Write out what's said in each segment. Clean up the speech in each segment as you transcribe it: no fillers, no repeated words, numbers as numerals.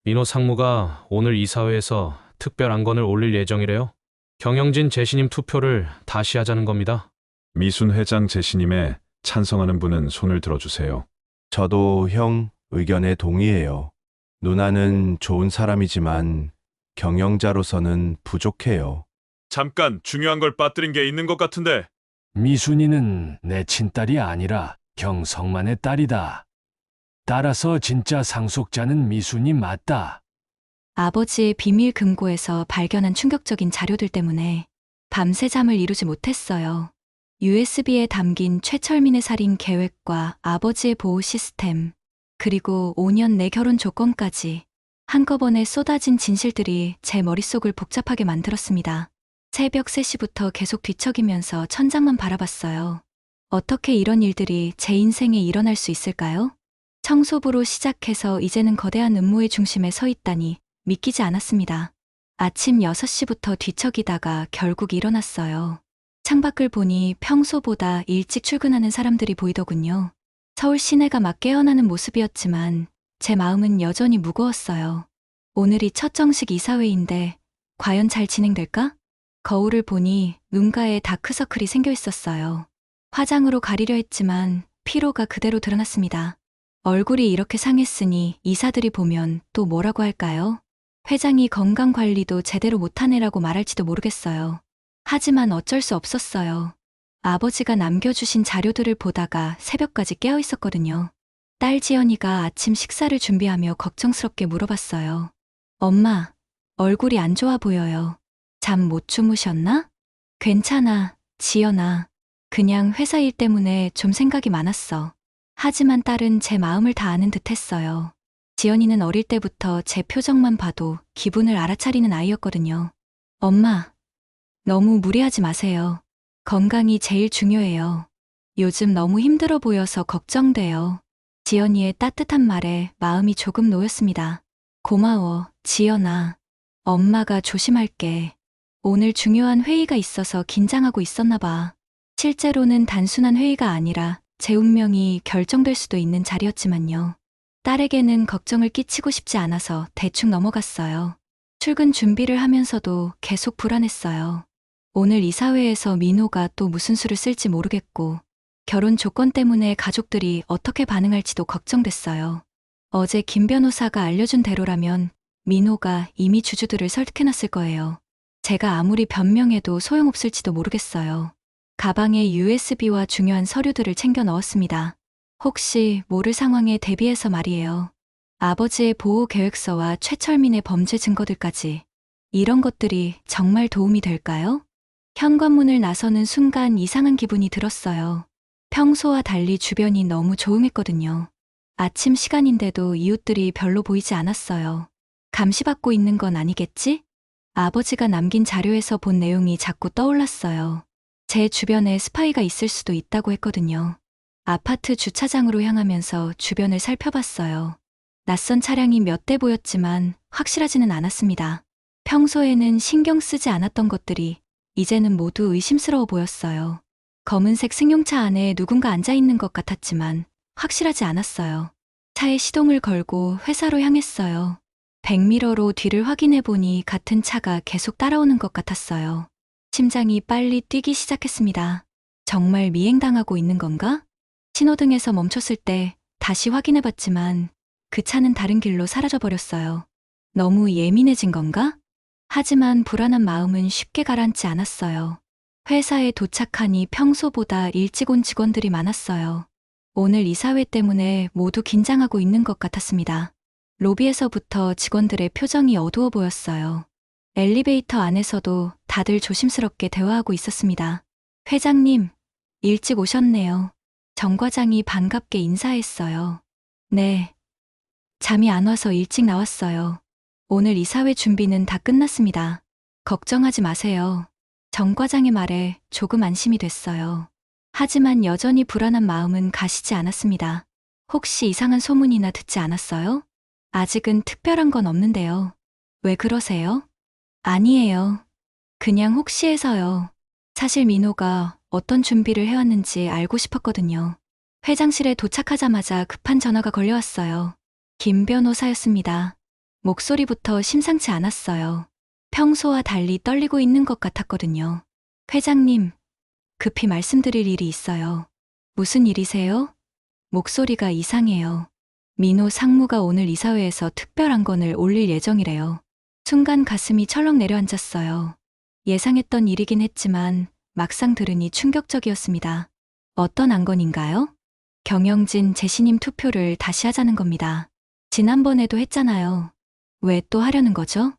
민호 상무가 오늘 이사회에서 특별 안건을 올릴 예정이래요. 경영진 재신임 투표를 다시 하자는 겁니다. 미순 회장 재신임에 찬성하는 분은 손을 들어주세요. 저도 형 의견에 동의해요. 누나는 좋은 사람이지만 경영자로서는 부족해요. 잠깐 중요한 걸 빠뜨린 게 있는 것 같은데. 미순이는 내 친딸이 아니라 경성만의 딸이다. 따라서 진짜 상속자는 미순이 맞다. 아버지의 비밀 금고에서 발견한 충격적인 자료들 때문에 밤새 잠을 이루지 못했어요. USB에 담긴 최철민의 살인 계획과 아버지의 보호 시스템, 그리고 5년 내 결혼 조건까지 한꺼번에 쏟아진 진실들이 제 머릿속을 복잡하게 만들었습니다. 새벽 3시부터 계속 뒤척이면서 천장만 바라봤어요. 어떻게 이런 일들이 제 인생에 일어날 수 있을까요? 청소부로 시작해서 이제는 거대한 음모의 중심에 서 있다니 믿기지 않았습니다. 아침 6시부터 뒤척이다가 결국 일어났어요. 창밖을 보니 평소보다 일찍 출근하는 사람들이 보이더군요. 서울 시내가 막 깨어나는 모습이었지만 제 마음은 여전히 무거웠어요. 오늘이 첫 정식 이사회인데 과연 잘 진행될까? 거울을 보니 눈가에 다크서클이 생겨 있었어요. 화장으로 가리려 했지만 피로가 그대로 드러났습니다. 얼굴이 이렇게 상했으니 이사들이 보면 또 뭐라고 할까요? 회장이 건강관리도 제대로 못하네라고 말할지도 모르겠어요. 하지만 어쩔 수 없었어요. 아버지가 남겨주신 자료들을 보다가 새벽까지 깨어 있었거든요. 딸 지연이가 아침 식사를 준비하며 걱정스럽게 물어봤어요. 엄마, 얼굴이 안 좋아 보여요. 잠 못 주무셨나? 괜찮아, 지연아. 그냥 회사 일 때문에 좀 생각이 많았어. 하지만 딸은 제 마음을 다 아는 듯 했어요. 지연이는 어릴 때부터 제 표정만 봐도 기분을 알아차리는 아이였거든요. 엄마, 너무 무리하지 마세요. 건강이 제일 중요해요. 요즘 너무 힘들어 보여서 걱정돼요. 지연이의 따뜻한 말에 마음이 조금 놓였습니다. 고마워, 지연아. 엄마가 조심할게. 오늘 중요한 회의가 있어서 긴장하고 있었나 봐. 실제로는 단순한 회의가 아니라 제 운명이 결정될 수도 있는 자리였지만요. 딸에게는 걱정을 끼치고 싶지 않아서 대충 넘어갔어요. 출근 준비를 하면서도 계속 불안했어요. 오늘 이사회에서 민호가 또 무슨 수를 쓸지 모르겠고, 결혼 조건 때문에 가족들이 어떻게 반응할지도 걱정됐어요. 어제 김 변호사가 알려준 대로라면 민호가 이미 주주들을 설득해놨을 거예요. 제가 아무리 변명해도 소용없을지도 모르겠어요. 가방에 USB와 중요한 서류들을 챙겨 넣었습니다. 혹시 모를 상황에 대비해서 말이에요. 아버지의 보호 계획서와 최철민의 범죄 증거들까지. 이런 것들이 정말 도움이 될까요? 현관문을 나서는 순간 이상한 기분이 들었어요. 평소와 달리 주변이 너무 조용했거든요. 아침 시간인데도 이웃들이 별로 보이지 않았어요. 감시받고 있는 건 아니겠지? 아버지가 남긴 자료에서 본 내용이 자꾸 떠올랐어요. 제 주변에 스파이가 있을 수도 있다고 했거든요. 아파트 주차장으로 향하면서 주변을 살펴봤어요. 낯선 차량이 몇 대 보였지만 확실하지는 않았습니다. 평소에는 신경 쓰지 않았던 것들이 이제는 모두 의심스러워 보였어요. 검은색 승용차 안에 누군가 앉아 있는 것 같았지만 확실하지 않았어요. 차에 시동을 걸고 회사로 향했어요. 백미러로 뒤를 확인해 보니 같은 차가 계속 따라오는 것 같았어요. 심장이 빨리 뛰기 시작했습니다. 정말 미행당하고 있는 건가? 신호등에서 멈췄을 때 다시 확인해 봤지만 그 차는 다른 길로 사라져 버렸어요. 너무 예민해진 건가? 하지만 불안한 마음은 쉽게 가라앉지 않았어요. 회사에 도착하니 평소보다 일찍 온 직원들이 많았어요. 오늘 이사회 때문에 모두 긴장하고 있는 것 같았습니다. 로비에서부터 직원들의 표정이 어두워 보였어요. 엘리베이터 안에서도 다들 조심스럽게 대화하고 있었습니다. 회장님, 일찍 오셨네요. 정 과장이 반갑게 인사했어요. 네. 잠이 안 와서 일찍 나왔어요. 오늘 이사회 준비는 다 끝났습니다. 걱정하지 마세요. 정 과장의 말에 조금 안심이 됐어요. 하지만 여전히 불안한 마음은 가시지 않았습니다. 혹시 이상한 소문이나 듣지 않았어요? 아직은 특별한 건 없는데요. 왜 그러세요? 아니에요. 그냥 혹시 해서요. 사실 민호가 어떤 준비를 해왔는지 알고 싶었거든요. 회장실에 도착하자마자 급한 전화가 걸려왔어요. 김 변호사였습니다. 목소리부터 심상치 않았어요. 평소와 달리 떨리고 있는 것 같았거든요. 회장님, 급히 말씀드릴 일이 있어요. 무슨 일이세요? 목소리가 이상해요. 민호 상무가 오늘 이사회에서 특별 안건을 올릴 예정이래요. 순간 가슴이 철렁 내려앉았어요. 예상했던 일이긴 했지만 막상 들으니 충격적이었습니다. 어떤 안건인가요? 경영진 재신임 투표를 다시 하자는 겁니다. 지난번에도 했잖아요. 왜 또 하려는 거죠?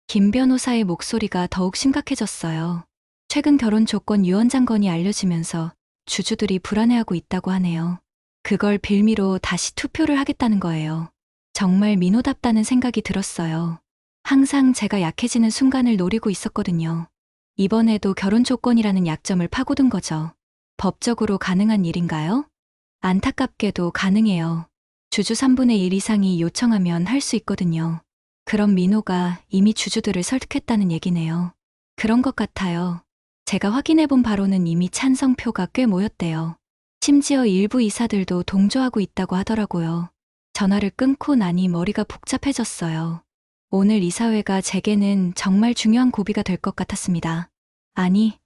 김 변호사의 목소리가 더욱 심각해졌어요. 최근 결혼 조건 유언장 건이 알려지면서 주주들이 불안해하고 있다고 하네요. 그걸 빌미로 다시 투표를 하겠다는 거예요. 정말 민호답다는 생각이 들었어요. 항상 제가 약해지는 순간을 노리고 있었거든요. 이번에도 결혼 조건이라는 약점을 파고든 거죠. 법적으로 가능한 일인가요? 안타깝게도 가능해요. 주주 3분의 1 이상이 요청하면 할 수 있거든요. 그럼 민호가 이미 주주들을 설득했다는 얘기네요. 그런 것 같아요. 제가 확인해본 바로는 이미 찬성표가 꽤 모였대요. 심지어 일부 이사들도 동조하고 있다고 하더라고요. 전화를 끊고 나니 머리가 복잡해졌어요. 오늘 이사회가 제게는 정말 중요한 고비가 될 것 같았습니다. 아니,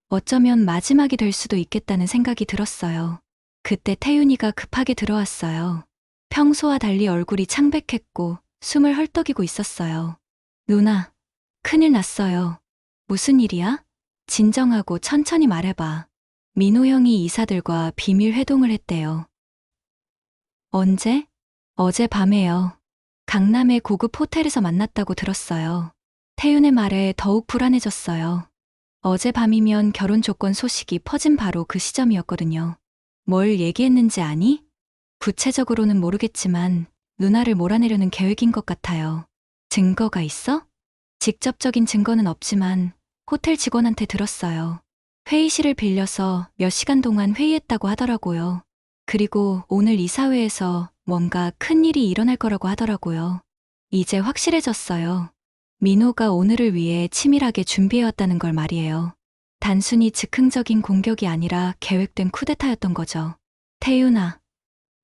어쩌면 마지막이 될 수도 있겠다는 생각이 들었어요. 그때 태윤이가 급하게 들어왔어요. 평소와 달리 얼굴이 창백했고 숨을 헐떡이고 있었어요. 누나, 큰일 났어요. 무슨 일이야? 진정하고 천천히 말해봐. 민호 형이 이사들과 비밀 회동을 했대요. 언제? 어젯밤에요. 강남의 고급 호텔에서 만났다고 들었어요. 태윤의 말에 더욱 불안해졌어요. 어젯밤이면 결혼 조건 소식이 퍼진 바로 그 시점이었거든요. 뭘 얘기했는지 아니? 구체적으로는 모르겠지만 누나를 몰아내려는 계획인 것 같아요. 증거가 있어? 직접적인 증거는 없지만 호텔 직원한테 들었어요. 회의실을 빌려서 몇 시간 동안 회의했다고 하더라고요. 그리고 오늘 이사회에서 뭔가 큰 일이 일어날 거라고 하더라고요. 이제 확실해졌어요. 민호가 오늘을 위해 치밀하게 준비해왔다는 걸 말이에요. 단순히 즉흥적인 공격이 아니라 계획된 쿠데타였던 거죠. 태윤아,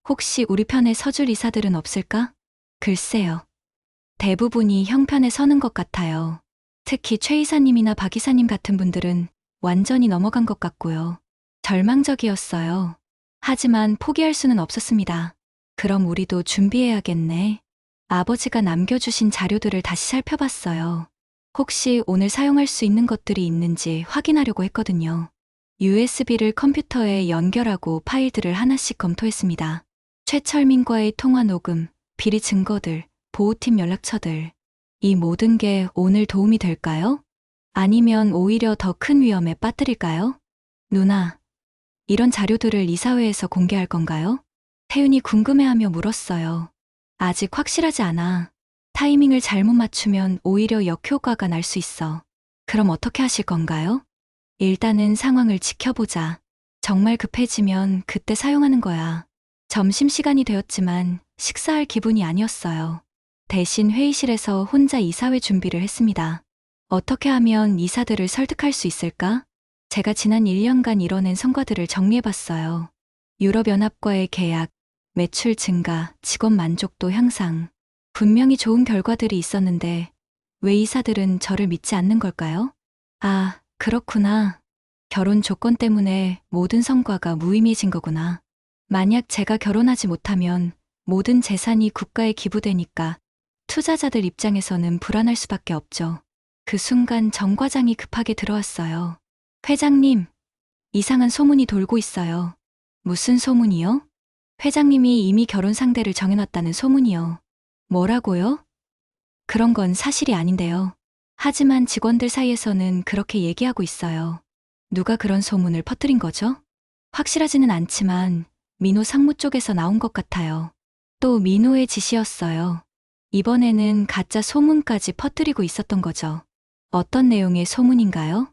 혹시 우리 편에 서줄 이사들은 없을까? 글쎄요. 대부분이 형 편에 서는 것 같아요. 특히 최 이사님이나 박 이사님 같은 분들은 완전히 넘어간 것 같고요. 절망적이었어요. 하지만 포기할 수는 없었습니다. 그럼 우리도 준비해야겠네. 아버지가 남겨주신 자료들을 다시 살펴봤어요. 혹시 오늘 사용할 수 있는 것들이 있는지 확인하려고 했거든요. USB를 컴퓨터에 연결하고 파일들을 하나씩 검토했습니다. 최철민과의 통화 녹음, 비리 증거들, 보호팀 연락처들. 이 모든 게 오늘 도움이 될까요? 아니면 오히려 더 큰 위험에 빠뜨릴까요? 누나, 이런 자료들을 이사회에서 공개할 건가요? 태윤이 궁금해하며 물었어요. 아직 확실하지 않아. 타이밍을 잘못 맞추면 오히려 역효과가 날 수 있어. 그럼 어떻게 하실 건가요? 일단은 상황을 지켜보자. 정말 급해지면 그때 사용하는 거야. 점심시간이 되었지만 식사할 기분이 아니었어요. 대신 회의실에서 혼자 이사회 준비를 했습니다. 어떻게 하면 이사들을 설득할 수 있을까? 제가 지난 1년간 이뤄낸 성과들을 정리해봤어요. 유럽연합과의 계약, 매출 증가, 직원 만족도 향상. 분명히 좋은 결과들이 있었는데 왜 이사들은 저를 믿지 않는 걸까요? 아, 그렇구나. 결혼 조건 때문에 모든 성과가 무의미해진 거구나. 만약 제가 결혼하지 못하면 모든 재산이 국가에 기부되니까 투자자들 입장에서는 불안할 수밖에 없죠. 그 순간 정 과장이 급하게 들어왔어요. 회장님, 이상한 소문이 돌고 있어요. 무슨 소문이요? 회장님이 이미 결혼 상대를 정해놨다는 소문이요. 뭐라고요? 그런 건 사실이 아닌데요. 하지만 직원들 사이에서는 그렇게 얘기하고 있어요. 누가 그런 소문을 퍼뜨린 거죠? 확실하지는 않지만 민호 상무 쪽에서 나온 것 같아요. 또 민호의 지시였어요. 이번에는 가짜 소문까지 퍼뜨리고 있었던 거죠. 어떤 내용의 소문인가요?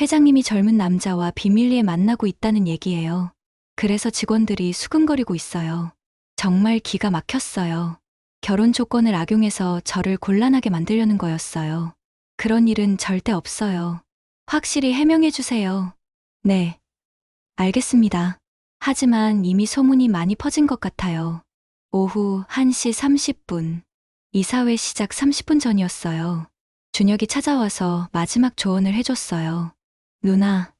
회장님이 젊은 남자와 비밀리에 만나고 있다는 얘기예요. 그래서 직원들이 수근거리고 있어요. 정말 기가 막혔어요. 결혼 조건을 악용해서 저를 곤란하게 만들려는 거였어요. 그런 일은 절대 없어요. 확실히 해명해 주세요. 네. 알겠습니다. 하지만 이미 소문이 많이 퍼진 것 같아요. 오후 1시 30분. 이사회 시작 30분 전이었어요. 준혁이 찾아와서 마지막 조언을 해줬어요. 누나,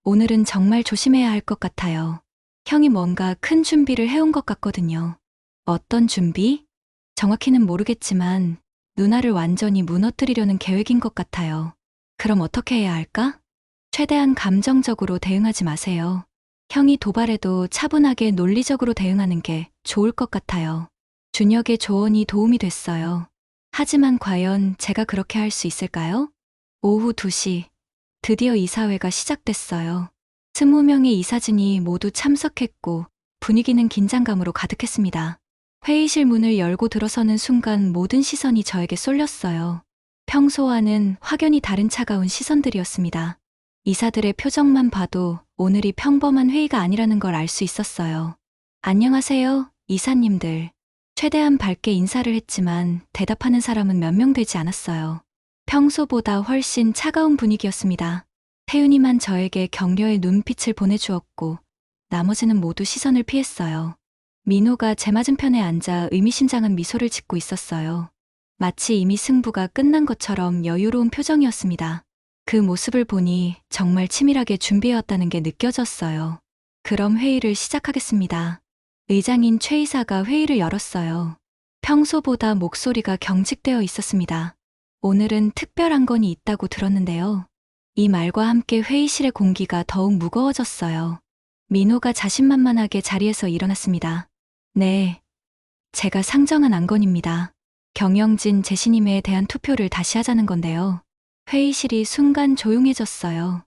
오늘은 정말 조심해야 할 것 같아요. 형이 뭔가 큰 준비를 해온 것 같거든요. 어떤 준비? 정확히는 모르겠지만 누나를 완전히 무너뜨리려는 계획인 것 같아요. 그럼 어떻게 해야 할까? 최대한 감정적으로 대응하지 마세요. 형이 도발해도 차분하게 논리적으로 대응하는 게 좋을 것 같아요. 준혁의 조언이 도움이 됐어요. 하지만 과연 제가 그렇게 할 수 있을까요? 오후 2시, 드디어 이사회가 시작됐어요. 20명의 이사진이 모두 참석했고 분위기는 긴장감으로 가득했습니다. 회의실 문을 열고 들어서는 순간 모든 시선이 저에게 쏠렸어요. 평소와는 확연히 다른 차가운 시선들이었습니다. 이사들의 표정만 봐도 오늘이 평범한 회의가 아니라는 걸 알 수 있었어요. 안녕하세요, 이사님들. 최대한 밝게 인사를 했지만 대답하는 사람은 몇 명 되지 않았어요. 평소보다 훨씬 차가운 분위기였습니다. 태윤이만 저에게 격려의 눈빛을 보내주었고 나머지는 모두 시선을 피했어요. 민호가 제 맞은편에 앉아 의미심장한 미소를 짓고 있었어요. 마치 이미 승부가 끝난 것처럼 여유로운 표정이었습니다. 그 모습을 보니 정말 치밀하게 준비해왔다는 게 느껴졌어요. 그럼 회의를 시작하겠습니다. 의장인 최 이사가 회의를 열었어요. 평소보다 목소리가 경직되어 있었습니다. 오늘은 특별한 건이 있다고 들었는데요. 이 말과 함께 회의실의 공기가 더욱 무거워졌어요. 민호가 자신만만하게 자리에서 일어났습니다. 네, 제가 상정한 안건입니다. 경영진 제신임에 대한 투표를 다시 하자는 건데요. 회의실이 순간 조용해졌어요.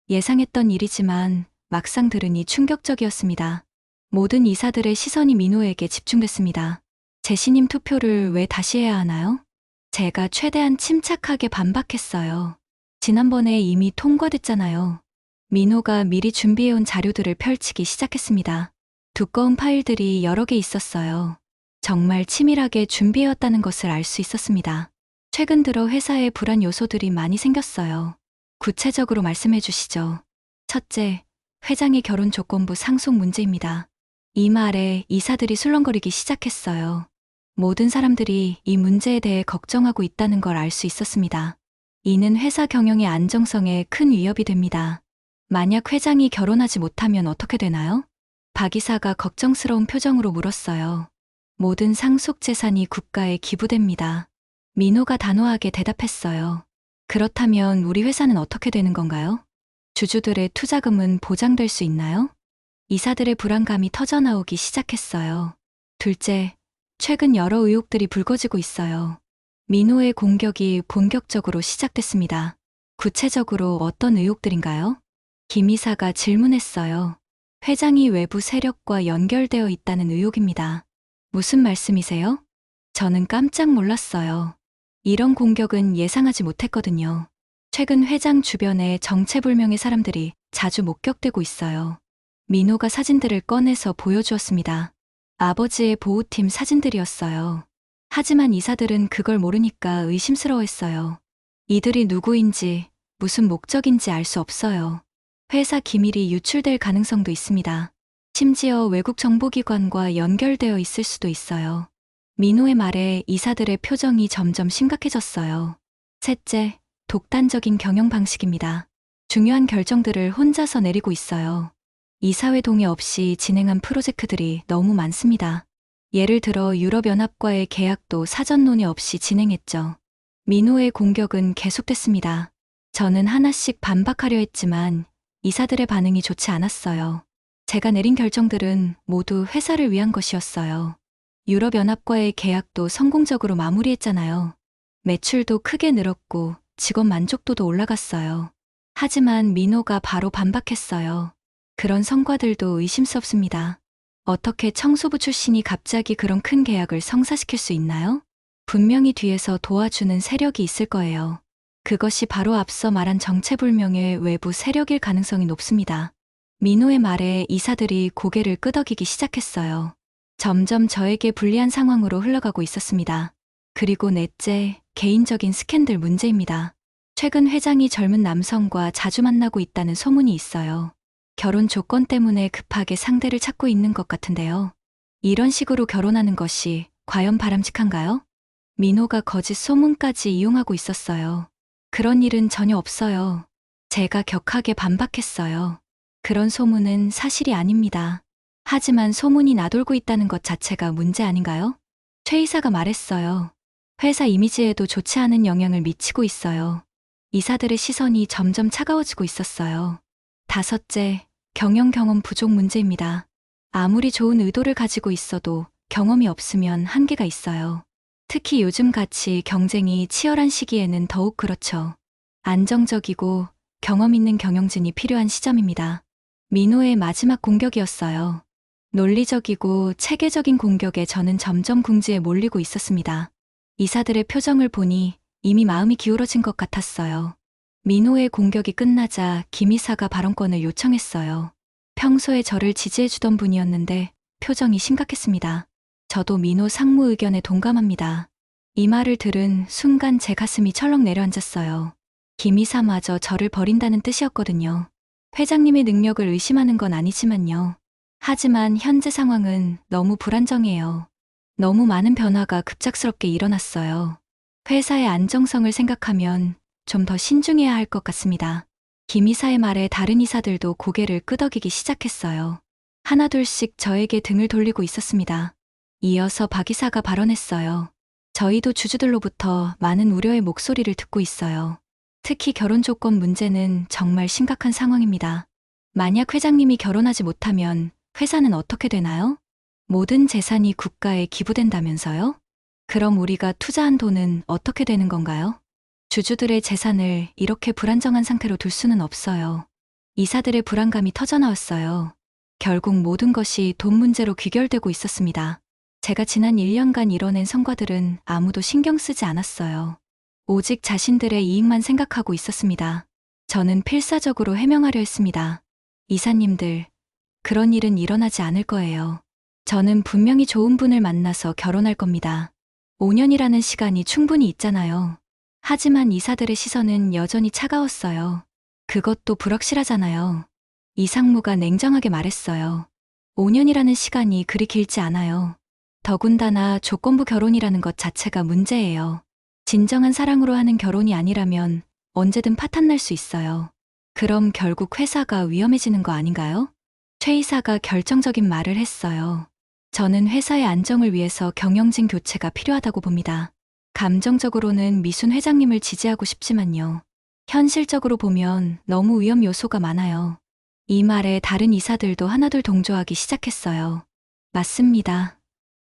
예상했던 일이지만 막상 들으니 충격적이었습니다. 모든 이사들의 시선이 민호에게 집중됐습니다. 제신임 투표를 왜 다시 해야 하나요? 제가 최대한 침착하게 반박했어요. 지난번에 이미 통과됐잖아요. 민호가 미리 준비해온 자료들을 펼치기 시작했습니다. 두꺼운 파일들이 여러 개 있었어요. 정말 치밀하게 준비해왔다는 것을 알 수 있었습니다. 최근 들어 회사에 불안 요소들이 많이 생겼어요. 구체적으로 말씀해 주시죠. 첫째, 회장의 결혼 조건부 상속 문제입니다. 이 말에 이사들이 술렁거리기 시작했어요. 모든 사람들이 이 문제에 대해 걱정하고 있다는 걸 알 수 있었습니다. 이는 회사 경영의 안정성에 큰 위협이 됩니다. 만약 회장이 결혼하지 못하면 어떻게 되나요? 박 이사가 걱정스러운 표정으로 물었어요. 모든 상속 재산이 국가에 기부됩니다. 민호가 단호하게 대답했어요. 그렇다면 우리 회사는 어떻게 되는 건가요? 주주들의 투자금은 보장될 수 있나요? 이사들의 불안감이 터져나오기 시작했어요. 둘째, 최근 여러 의혹들이 불거지고 있어요. 민호의 공격이 본격적으로 시작됐습니다. 구체적으로 어떤 의혹들인가요? 김 이사가 질문했어요. 회장이 외부 세력과 연결되어 있다는 의혹입니다. 무슨 말씀이세요? 저는 깜짝 놀랐어요. 이런 공격은 예상하지 못했거든요. 최근 회장 주변에 정체불명의 사람들이 자주 목격되고 있어요. 민호가 사진들을 꺼내서 보여주었습니다. 아버지의 보호팀 사진들이었어요. 하지만 이사들은 그걸 모르니까 의심스러워했어요. 이들이 누구인지, 무슨 목적인지 알 수 없어요. 회사 기밀이 유출될 가능성도 있습니다. 심지어 외국 정보기관과 연결되어 있을 수도 있어요. 민호의 말에 이사들의 표정이 점점 심각해졌어요. 셋째, 독단적인 경영 방식입니다. 중요한 결정들을 혼자서 내리고 있어요. 이사회 동의 없이 진행한 프로젝트들이 너무 많습니다. 예를 들어 유럽연합과의 계약도 사전 논의 없이 진행했죠. 민호의 공격은 계속됐습니다. 저는 하나씩 반박하려 했지만 이사들의 반응이 좋지 않았어요. 제가 내린 결정들은 모두 회사를 위한 것이었어요. 유럽연합과의 계약도 성공적으로 마무리했잖아요. 매출도 크게 늘었고 직원 만족도도 올라갔어요. 하지만 민호가 바로 반박했어요. 그런 성과들도 의심스럽습니다. 어떻게 청소부 출신이 갑자기 그런 큰 계약을 성사시킬 수 있나요? 분명히 뒤에서 도와주는 세력이 있을 거예요. 그것이 바로 앞서 말한 정체불명의 외부 세력일 가능성이 높습니다. 민호의 말에 이사들이 고개를 끄덕이기 시작했어요. 점점 저에게 불리한 상황으로 흘러가고 있었습니다. 그리고 넷째, 개인적인 스캔들 문제입니다. 최근 회장이 젊은 남성과 자주 만나고 있다는 소문이 있어요. 결혼 조건 때문에 급하게 상대를 찾고 있는 것 같은데요. 이런 식으로 결혼하는 것이 과연 바람직한가요? 민호가 거짓 소문까지 이용하고 있었어요. 그런 일은 전혀 없어요. 제가 격하게 반박했어요. 그런 소문은 사실이 아닙니다. 하지만 소문이 나돌고 있다는 것 자체가 문제 아닌가요? 최 이사가 말했어요. 회사 이미지에도 좋지 않은 영향을 미치고 있어요. 이사들의 시선이 점점 차가워지고 있었어요. 다섯째, 경영 경험 부족 문제입니다. 아무리 좋은 의도를 가지고 있어도 경험이 없으면 한계가 있어요. 특히 요즘같이 경쟁이 치열한 시기에는 더욱 그렇죠. 안정적이고 경험 있는 경영진이 필요한 시점입니다. 민호의 마지막 공격이었어요. 논리적이고 체계적인 공격에 저는 점점 궁지에 몰리고 있었습니다. 이사들의 표정을 보니 이미 마음이 기울어진 것 같았어요. 민호의 공격이 끝나자 김 이사가 발언권을 요청했어요. 평소에 저를 지지해주던 분이었는데 표정이 심각했습니다. 저도 민호 상무 의견에 동감합니다. 이 말을 들은 순간 제 가슴이 철렁 내려앉았어요. 김 이사마저 저를 버린다는 뜻이었거든요. 회장님의 능력을 의심하는 건 아니지만요. 하지만 현재 상황은 너무 불안정해요. 너무 많은 변화가 급작스럽게 일어났어요. 회사의 안정성을 생각하면 좀 더 신중해야 할 것 같습니다. 김 이사의 말에 다른 이사들도 고개를 끄덕이기 시작했어요. 하나둘씩 저에게 등을 돌리고 있었습니다. 이어서 박 이사가 발언했어요. 저희도 주주들로부터 많은 우려의 목소리를 듣고 있어요. 특히 결혼 조건 문제는 정말 심각한 상황입니다. 만약 회장님이 결혼하지 못하면 회사는 어떻게 되나요? 모든 재산이 국가에 기부된다면서요? 그럼 우리가 투자한 돈은 어떻게 되는 건가요? 주주들의 재산을 이렇게 불안정한 상태로 둘 수는 없어요. 이사들의 불안감이 터져나왔어요. 결국 모든 것이 돈 문제로 귀결되고 있었습니다. 제가 지난 1년간 이뤄낸 성과들은 아무도 신경 쓰지 않았어요. 오직 자신들의 이익만 생각하고 있었습니다. 저는 필사적으로 해명하려 했습니다. 이사님들, 그런 일은 일어나지 않을 거예요. 저는 분명히 좋은 분을 만나서 결혼할 겁니다. 5년이라는 시간이 충분히 있잖아요. 하지만 이사들의 시선은 여전히 차가웠어요. 그것도 불확실하잖아요. 이상무가 냉정하게 말했어요. 5년이라는 시간이 그리 길지 않아요. 더군다나 조건부 결혼이라는 것 자체가 문제예요. 진정한 사랑으로 하는 결혼이 아니라면 언제든 파탄 날 수 있어요. 그럼 결국 회사가 위험해지는 거 아닌가요? 최 이사가 결정적인 말을 했어요. 저는 회사의 안정을 위해서 경영진 교체가 필요하다고 봅니다. 감정적으로는 미순 회장님을 지지하고 싶지만요. 현실적으로 보면 너무 위험 요소가 많아요. 이 말에 다른 이사들도 하나둘 동조하기 시작했어요. 맞습니다.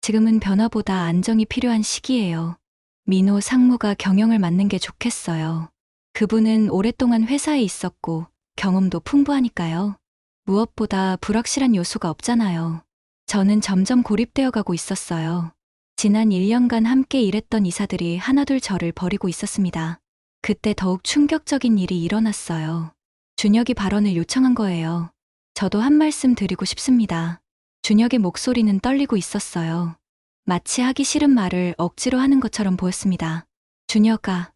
지금은 변화보다 안정이 필요한 시기예요. 민호 상무가 경영을 맡는 게 좋겠어요. 그분은 오랫동안 회사에 있었고 경험도 풍부하니까요. 무엇보다 불확실한 요소가 없잖아요. 저는 점점 고립되어 가고 있었어요. 지난 1년간 함께 일했던 이사들이 하나둘 저를 버리고 있었습니다. 그때 더욱 충격적인 일이 일어났어요. 준혁이 발언을 요청한 거예요. 저도 한 말씀 드리고 싶습니다. 준혁의 목소리는 떨리고 있었어요. 마치 하기 싫은 말을 억지로 하는 것처럼 보였습니다. 준혁아,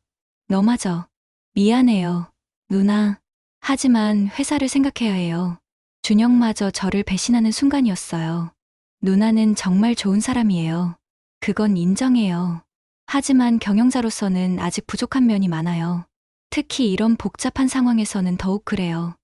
너마저 미안해요, 누나. 하지만 회사를 생각해야 해요. 준혁마저 저를 배신하는 순간이었어요. 누나는 정말 좋은 사람이에요. 그건 인정해요. 하지만 경영자로서는 아직 부족한 면이 많아요. 특히 이런 복잡한 상황에서는 더욱 그래요.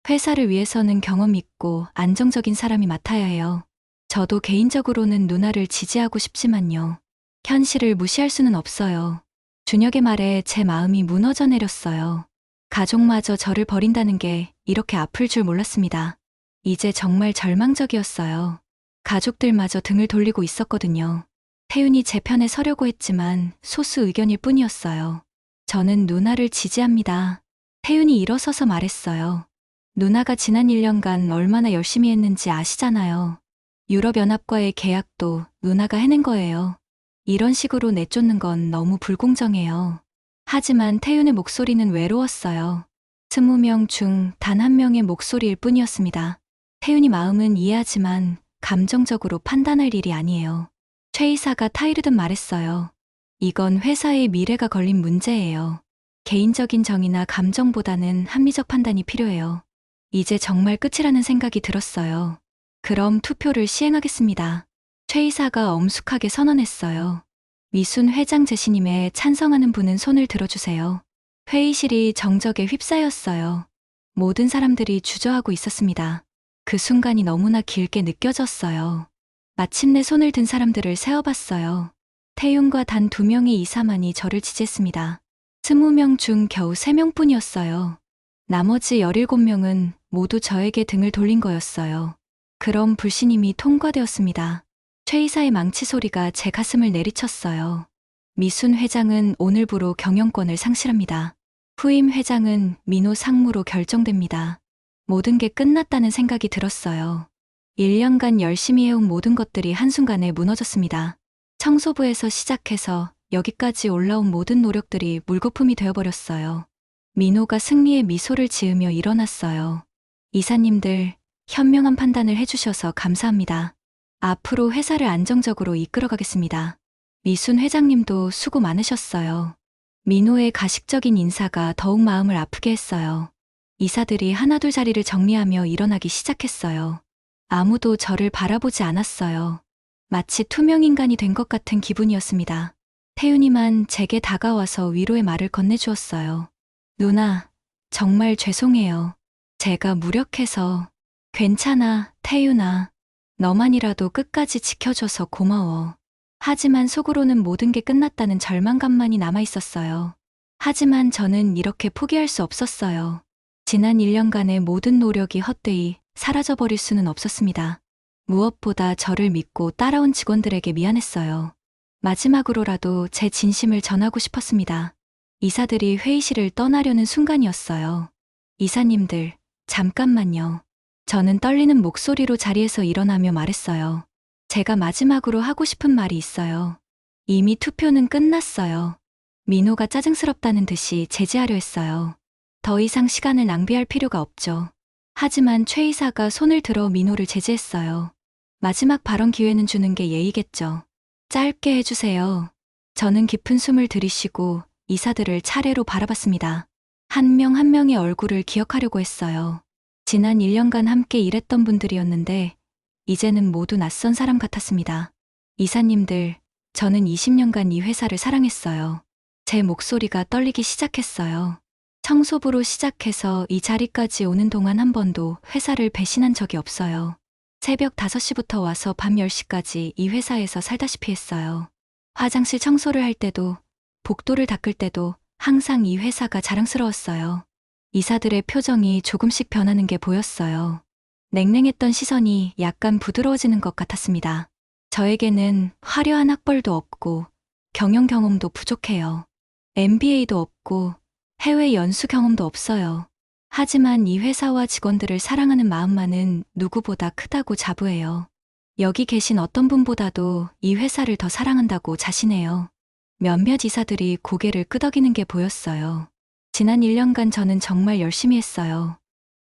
회사를 위해서는 경험 있고 안정적인 사람이 맡아야 해요. 저도 개인적으로는 누나를 지지하고 싶지만요. 현실을 무시할 수는 없어요. 준혁의 말에 제 마음이 무너져 내렸어요. 가족마저 저를 버린다는 게 이렇게 아플 줄 몰랐습니다. 이제 정말 절망적이었어요. 가족들마저 등을 돌리고 있었거든요. 태윤이 제 편에 서려고 했지만 소수 의견일 뿐이었어요. 저는 누나를 지지합니다. 태윤이 일어서서 말했어요. 누나가 지난 1년간 얼마나 열심히 했는지 아시잖아요. 유럽연합과의 계약도 누나가 해낸 거예요. 이런 식으로 내쫓는 건 너무 불공정해요. 하지만 태윤의 목소리는 외로웠어요. 20명 중 단 한 명의 목소리일 뿐이었습니다. 태윤이 마음은 이해하지만 감정적으로 판단할 일이 아니에요. 최 이사가 타이르듯 말했어요. 이건 회사의 미래가 걸린 문제예요. 개인적인 정의나 감정보다는 합리적 판단이 필요해요. 이제 정말 끝이라는 생각이 들었어요. 그럼 투표를 시행하겠습니다. 최 이사가 엄숙하게 선언했어요. 미순 회장 제시님에 찬성하는 분은 손을 들어주세요. 회의실이 정적에 휩싸였어요. 모든 사람들이 주저하고 있었습니다. 그 순간이 너무나 길게 느껴졌어요. 마침내 손을 든 사람들을 세어봤어요. 태윤과 단 2명의 이사만이 저를 지지했습니다. 20명 중 겨우 3명뿐이었어요. 나머지 17명은 모두 저에게 등을 돌린 거였어요. 그럼 불신임이 통과되었습니다. 최 이사의 망치 소리가 제 가슴을 내리쳤어요. 미순 회장은 오늘부로 경영권을 상실합니다. 후임 회장은 민호 상무로 결정됩니다. 모든 게 끝났다는 생각이 들었어요. 1년간 열심히 해온 모든 것들이 한순간에 무너졌습니다. 청소부에서 시작해서 여기까지 올라온 모든 노력들이 물거품이 되어버렸어요. 민호가 승리의 미소를 지으며 일어났어요. 이사님들, 현명한 판단을 해주셔서 감사합니다. 앞으로 회사를 안정적으로 이끌어가겠습니다. 미순 회장님도 수고 많으셨어요. 민호의 가식적인 인사가 더욱 마음을 아프게 했어요. 이사들이 하나둘 자리를 정리하며 일어나기 시작했어요. 아무도 저를 바라보지 않았어요. 마치 투명인간이 된 것 같은 기분이었습니다. 태윤이만 제게 다가와서 위로의 말을 건네주었어요. 누나, 정말 죄송해요. 제가 무력해서. 괜찮아, 태윤아. 너만이라도 끝까지 지켜줘서 고마워. 하지만 속으로는 모든 게 끝났다는 절망감만이 남아있었어요. 하지만 저는 이렇게 포기할 수 없었어요. 지난 1년간의 모든 노력이 헛되이 사라져버릴 수는 없었습니다. 무엇보다 저를 믿고 따라온 직원들에게 미안했어요. 마지막으로라도 제 진심을 전하고 싶었습니다. 이사들이 회의실을 떠나려는 순간이었어요. 이사님들, 잠깐만요. 저는 떨리는 목소리로 자리에서 일어나며 말했어요. 제가 마지막으로 하고 싶은 말이 있어요. 이미 투표는 끝났어요. 민호가 짜증스럽다는 듯이 제지하려 했어요. 더 이상 시간을 낭비할 필요가 없죠. 하지만 최 이사가 손을 들어 민호를 제지했어요. 마지막 발언 기회는 주는 게 예의겠죠. 짧게 해주세요. 저는 깊은 숨을 들이쉬고 이사들을 차례로 바라봤습니다. 한 명 한 명의 얼굴을 기억하려고 했어요. 지난 1년간 함께 일했던 분들이었는데 이제는 모두 낯선 사람 같았습니다. 이사님들, 저는 20년간 이 회사를 사랑했어요. 제 목소리가 떨리기 시작했어요. 청소부로 시작해서 이 자리까지 오는 동안 한 번도 회사를 배신한 적이 없어요. 새벽 5시부터 와서 밤 10시까지 이 회사에서 살다시피 했어요. 화장실 청소를 할 때도, 복도를 닦을 때도 항상 이 회사가 자랑스러웠어요. 이사들의 표정이 조금씩 변하는 게 보였어요. 냉랭했던 시선이 약간 부드러워지는 것 같았습니다. 저에게는 화려한 학벌도 없고 경영 경험도 부족해요. MBA도 없고 해외 연수 경험도 없어요. 하지만 이 회사와 직원들을 사랑하는 마음만은 누구보다 크다고 자부해요. 여기 계신 어떤 분보다도 이 회사를 더 사랑한다고 자신해요. 몇몇 이사들이 고개를 끄덕이는 게 보였어요. 지난 1년간 저는 정말 열심히 했어요.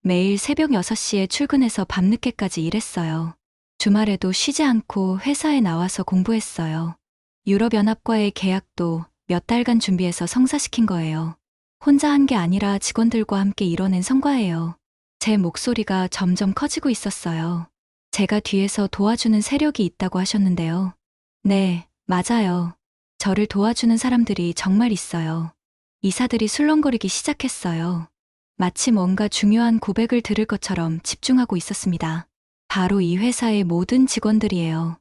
매일 새벽 6시에 출근해서 밤늦게까지 일했어요. 주말에도 쉬지 않고 회사에 나와서 공부했어요. 유럽연합과의 계약도 몇 달간 준비해서 성사시킨 거예요. 혼자 한 게 아니라 직원들과 함께 이뤄낸 성과예요. 제 목소리가 점점 커지고 있었어요. 제가 뒤에서 도와주는 세력이 있다고 하셨는데요. 네, 맞아요. 저를 도와주는 사람들이 정말 있어요. 이사들이 술렁거리기 시작했어요. 마치 뭔가 중요한 고백을 들을 것처럼 집중하고 있었습니다. 바로 이 회사의 모든 직원들이에요.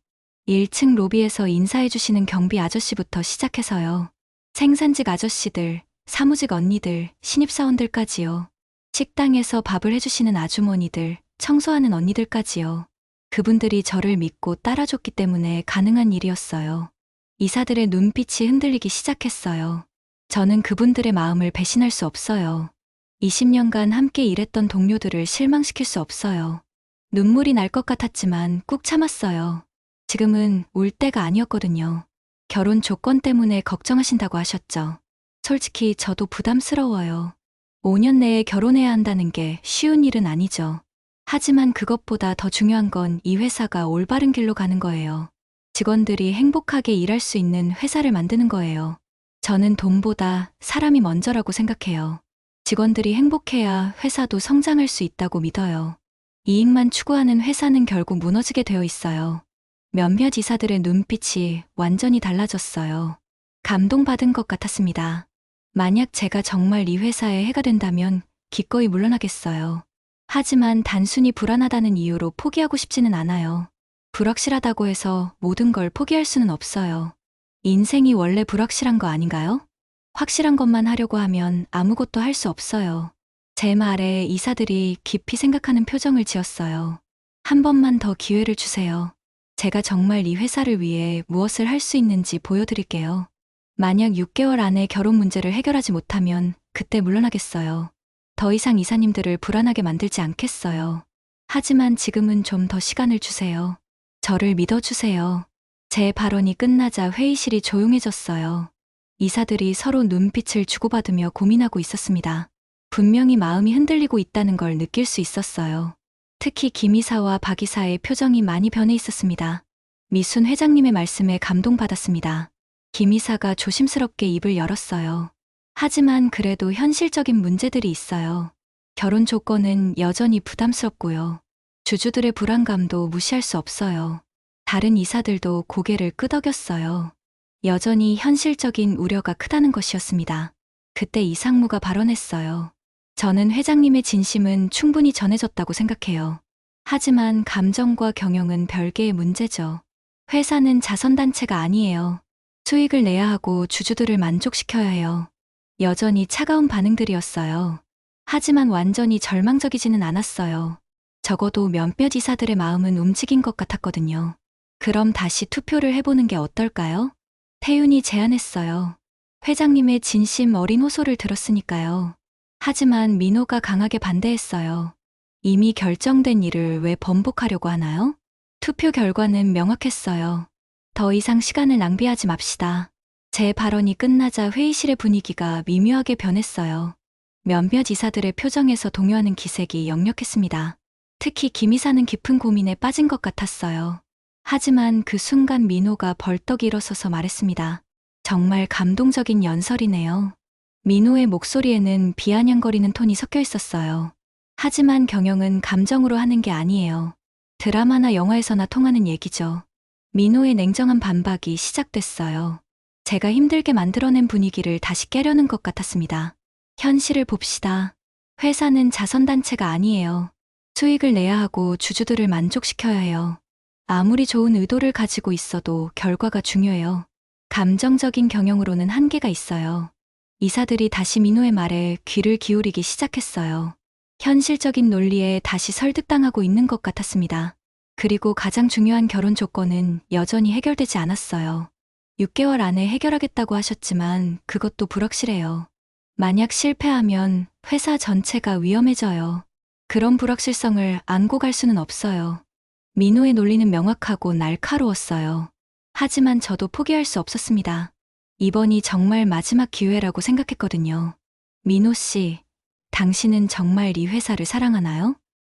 1층 로비에서 인사해주시는 경비 아저씨부터 시작해서요. 생산직 아저씨들, 사무직 언니들, 신입사원들까지요. 식당에서 밥을 해주시는 아주머니들, 청소하는 언니들까지요. 그분들이 저를 믿고 따라줬기 때문에 가능한 일이었어요. 이사들의 눈빛이 흔들리기 시작했어요. 저는 그분들의 마음을 배신할 수 없어요. 20년간 함께 일했던 동료들을 실망시킬 수 없어요. 눈물이 날 것 같았지만 꾹 참았어요. 지금은 울 때가 아니었거든요. 결혼 조건 때문에 걱정하신다고 하셨죠. 솔직히 저도 부담스러워요. 5년 내에 결혼해야 한다는 게 쉬운 일은 아니죠. 하지만 그것보다 더 중요한 건 이 회사가 올바른 길로 가는 거예요. 직원들이 행복하게 일할 수 있는 회사를 만드는 거예요. 저는 돈보다 사람이 먼저라고 생각해요. 직원들이 행복해야 회사도 성장할 수 있다고 믿어요. 이익만 추구하는 회사는 결국 무너지게 되어 있어요. 몇몇 이사들의 눈빛이 완전히 달라졌어요. 감동받은 것 같았습니다. 만약 제가 정말 이 회사에 해가 된다면 기꺼이 물러나겠어요. 하지만 단순히 불안하다는 이유로 포기하고 싶지는 않아요. 불확실하다고 해서 모든 걸 포기할 수는 없어요. 인생이 원래 불확실한 거 아닌가요? 확실한 것만 하려고 하면 아무것도 할 수 없어요. 제 말에 이사들이 깊이 생각하는 표정을 지었어요. 한 번만 더 기회를 주세요. 제가 정말 이 회사를 위해 무엇을 할 수 있는지 보여드릴게요. 만약 6개월 안에 결혼 문제를 해결하지 못하면 그때 물러나겠어요. 더 이상 이사님들을 불안하게 만들지 않겠어요. 하지만 지금은 좀 더 시간을 주세요. 저를 믿어주세요. 제 발언이 끝나자 회의실이 조용해졌어요. 이사들이 서로 눈빛을 주고받으며 고민하고 있었습니다. 분명히 마음이 흔들리고 있다는 걸 느낄 수 있었어요. 특히 김 이사와 박 이사의 표정이 많이 변해 있었습니다. 미순 회장님의 말씀에 감동받았습니다. 김 이사가 조심스럽게 입을 열었어요. 하지만 그래도 현실적인 문제들이 있어요. 결혼 조건은 여전히 부담스럽고요. 주주들의 불안감도 무시할 수 없어요. 다른 이사들도 고개를 끄덕였어요. 여전히 현실적인 우려가 크다는 것이었습니다. 그때 이상무가 발언했어요. 저는 회장님의 진심은 충분히 전해졌다고 생각해요. 하지만 감정과 경영은 별개의 문제죠. 회사는 자선단체가 아니에요. 수익을 내야 하고 주주들을 만족시켜야 해요. 여전히 차가운 반응들이었어요. 하지만 완전히 절망적이지는 않았어요. 적어도 몇몇 이사들의 마음은 움직인 것 같았거든요. 그럼 다시 투표를 해보는 게 어떨까요? 태윤이 제안했어요. 회장님의 진심 어린 호소를 들었으니까요. 하지만 민호가 강하게 반대했어요. 이미 결정된 일을 왜 번복하려고 하나요? 투표 결과는 명확했어요. 더 이상 시간을 낭비하지 맙시다. 제 발언이 끝나자 회의실의 분위기가 미묘하게 변했어요. 몇몇 이사들의 표정에서 동요하는 기색이 역력했습니다. 특히 김 이사는 깊은 고민에 빠진 것 같았어요. 하지만 그 순간 민호가 벌떡 일어서서 말했습니다. 정말 감동적인 연설이네요. 민호의 목소리에는 비아냥거리는 톤이 섞여 있었어요. 하지만 경영은 감정으로 하는 게 아니에요. 드라마나 영화에서나 통하는 얘기죠. 민호의 냉정한 반박이 시작됐어요. 제가 힘들게 만들어낸 분위기를 다시 깨려는 것 같았습니다. 현실을 봅시다. 회사는 자선단체가 아니에요. 수익을 내야 하고 주주들을 만족시켜야 해요. 아무리 좋은 의도를 가지고 있어도 결과가 중요해요. 감정적인 경영으로는 한계가 있어요. 이사들이 다시 민호의 말에 귀를 기울이기 시작했어요. 현실적인 논리에 다시 설득당하고 있는 것 같았습니다. 그리고 가장 중요한 결혼 조건은 여전히 해결되지 않았어요. 6개월 안에 해결하겠다고 하셨지만 그것도 불확실해요. 만약 실패하면 회사 전체가 위험해져요. 그런 불확실성을 안고 갈 수는 없어요. 민호의 논리는 명확하고 날카로웠어요. 하지만 저도 포기할 수 없었습니다. 이번이 정말 마지막 기회라고 생각했거든요. 민호 씨, 당신은 정말 이 회사를 사랑하나요?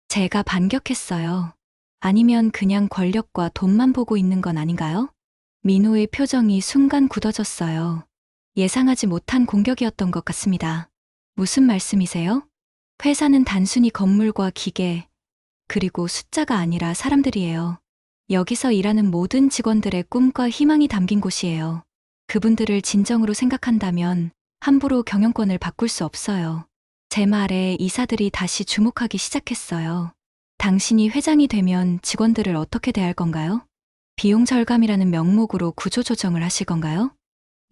제가 반격했어요. 아니면 그냥 권력과 돈만 보고 있는 건 아닌가요? 민호의 표정이 순간 굳어졌어요. 예상하지 못한 공격이었던 것 같습니다. 무슨 말씀이세요? 회사는 단순히 건물과 기계, 그리고 숫자가 아니라 사람들이에요. 여기서 일하는 모든 직원들의 꿈과 희망이 담긴 곳이에요. 그분들을 진정으로 생각한다면 함부로 경영권을 바꿀 수 없어요. 제 말에 이사들이 다시 주목하기 시작했어요. 당신이 회장이 되면 직원들을 어떻게 대할 건가요? 비용 절감이라는 명목으로 구조조정을 하실 건가요?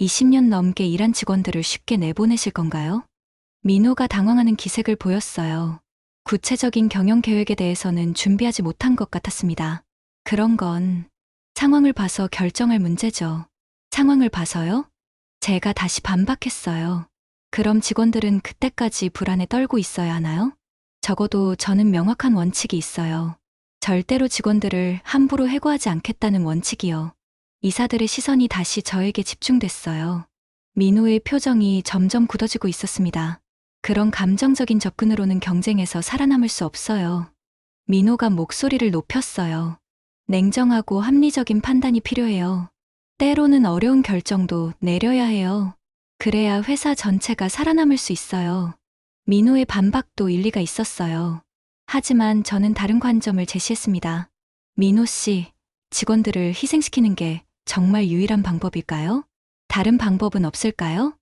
20년 넘게 일한 직원들을 쉽게 내보내실 건가요? 민호가 당황하는 기색을 보였어요. 구체적인 경영 계획에 대해서는 준비하지 못한 것 같았습니다. 그런 건 상황을 봐서 결정할 문제죠. 상황을 봐서요? 제가 다시 반박했어요. 그럼 직원들은 그때까지 불안에 떨고 있어야 하나요? 적어도 저는 명확한 원칙이 있어요. 절대로 직원들을 함부로 해고하지 않겠다는 원칙이요. 이사들의 시선이 다시 저에게 집중됐어요. 민호의 표정이 점점 굳어지고 있었습니다. 그런 감정적인 접근으로는 경쟁에서 살아남을 수 없어요. 민호가 목소리를 높였어요. 냉정하고 합리적인 판단이 필요해요. 때로는 어려운 결정도 내려야 해요. 그래야 회사 전체가 살아남을 수 있어요. 민호의 반박도 일리가 있었어요. 하지만 저는 다른 관점을 제시했습니다. 민호 씨, 직원들을 희생시키는 게 정말 유일한 방법일까요? 다른 방법은 없을까요?